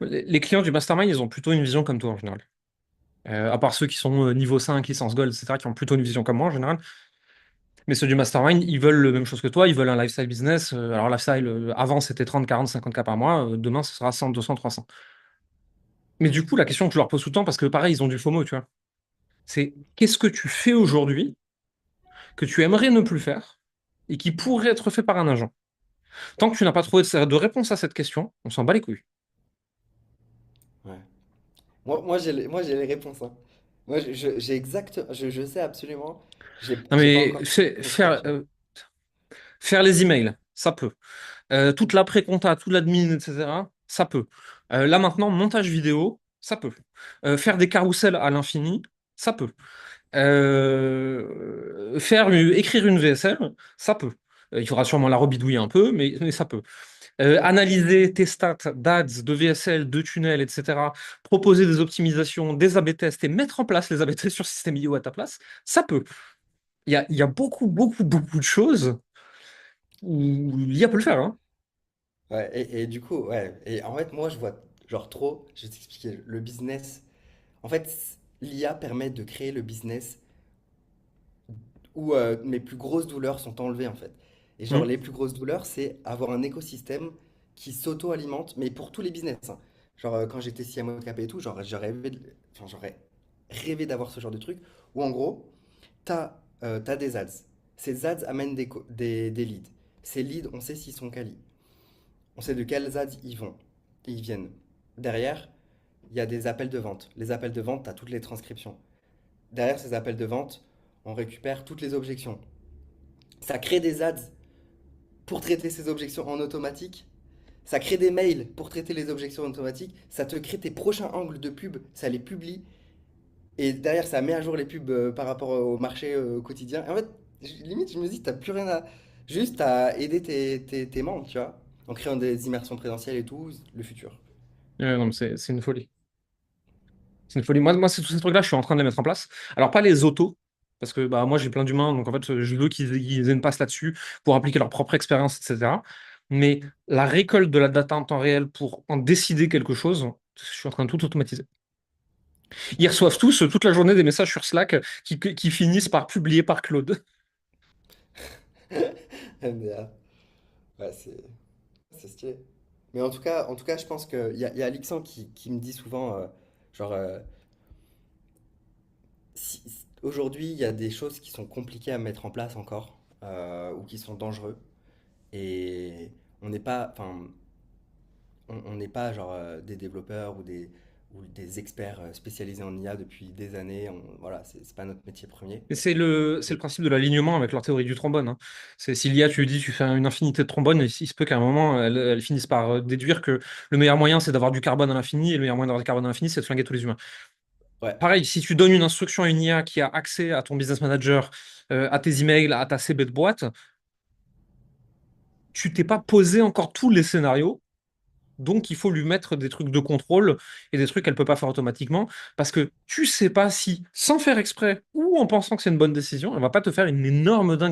Les clients du mastermind, ils ont plutôt une vision comme toi en général. À part ceux qui sont niveau 5, licence gold, etc., qui ont plutôt une vision comme moi en général. Mais ceux du mastermind, ils veulent la même chose que toi, ils veulent un lifestyle business. Alors, lifestyle, avant, c'était 30, 40, 50 k par mois. Demain, ce sera 100, 200, 300. Mais du coup, la question que je leur pose tout le temps, parce que pareil, ils ont du FOMO, tu vois, c'est qu'est-ce que tu fais aujourd'hui que tu aimerais ne plus faire et qui pourrait être fait par un agent? Tant que tu n'as pas trouvé de réponse à cette question, on s'en bat les couilles. Ouais. Moi, j'ai les réponses, hein. Moi, j'ai je sais absolument. Non, J'ai pas mais encore trouvé de faire, solution. faire les emails, ça peut. Toute l'après-compta, tout l'admin, etc., ça peut. Là maintenant, montage vidéo, ça peut. Faire des carousels à l'infini, ça peut. Écrire une VSL, ça peut. Il faudra sûrement la rebidouiller un peu, mais ça peut. Analyser tes stats d'ADS, de VSL, de tunnels, etc. Proposer des optimisations, des A/B tests et mettre en place les A/B tests sur System.io à ta place, ça peut. Il y a beaucoup, beaucoup, beaucoup de choses où l'IA peut le faire, hein. Ouais, et du coup, ouais. Et en fait, moi, je vois genre trop. Je vais t'expliquer. Le business. En fait, l'IA permet de créer le business où mes plus grosses douleurs sont enlevées, en fait. Et genre, Hmm. les plus grosses douleurs, c'est avoir un écosystème qui s'auto-alimente, mais pour tous les business, hein. Genre, quand j'étais CMO de KP et tout, genre, j'aurais rêvé d'avoir ce genre de truc où, en gros, t'as des ads. Ces ads amènent des leads. Ces leads, on sait s'ils sont quali. On sait de quels ads ils vont. Ils viennent. Derrière, il y a des appels de vente. Les appels de vente, t'as toutes les transcriptions. Derrière ces appels de vente, on récupère toutes les objections. Ça crée des ads pour traiter ces objections en automatique. Ça crée des mails pour traiter les objections en automatique. Ça te crée tes prochains angles de pub. Ça les publie. Et derrière, ça met à jour les pubs par rapport au marché quotidien. Et en fait, limite, je me dis, t'as plus rien à. Juste à aider tes membres, tu vois. En créant des immersions présentielles et tout, le futur. Non, mais c'est une folie. C'est une folie. Moi c'est tous ces trucs-là, je suis en train de les mettre en place. Alors, pas les autos, parce que bah, moi, j'ai plein d'humains, donc en fait, je veux qu'ils aient une passe là-dessus pour appliquer leur propre expérience, etc. Mais la récolte de la data en temps réel pour en décider quelque chose, je suis en train de tout automatiser. Ils Ouais, reçoivent tous, toute la journée, des messages sur Slack qui finissent par publier par Claude. MDA. Ouais, c'est stylé. Mais en tout cas, je pense qu'il y a Alexandre qui me dit souvent, genre, aujourd'hui, il y a des choses qui sont compliquées à mettre en place encore, ou qui sont dangereux. Et on n'est pas, enfin, on n'est pas genre des développeurs ou des experts spécialisés en IA depuis des années. Voilà, c'est pas notre métier premier. Et c'est le principe de l'alignement avec leur théorie du trombone, hein. C'est si l'IA, tu lui dis, tu fais une infinité de trombones, il se peut qu'à un moment, elle finisse par déduire que le meilleur moyen, c'est d'avoir du carbone à l'infini, et le meilleur moyen d'avoir du carbone à l'infini, c'est de flinguer tous les humains. Ouais. Pareil, si tu donnes une instruction à une IA qui a accès à ton business manager, à tes emails, à ta CB de boîte, tu t'es pas posé encore tous les scénarios. Donc, il faut lui mettre des trucs de contrôle et des trucs qu'elle peut pas faire automatiquement parce que tu sais pas si, sans faire exprès ou en pensant que c'est une bonne décision, elle va pas te faire une énorme dinguerie.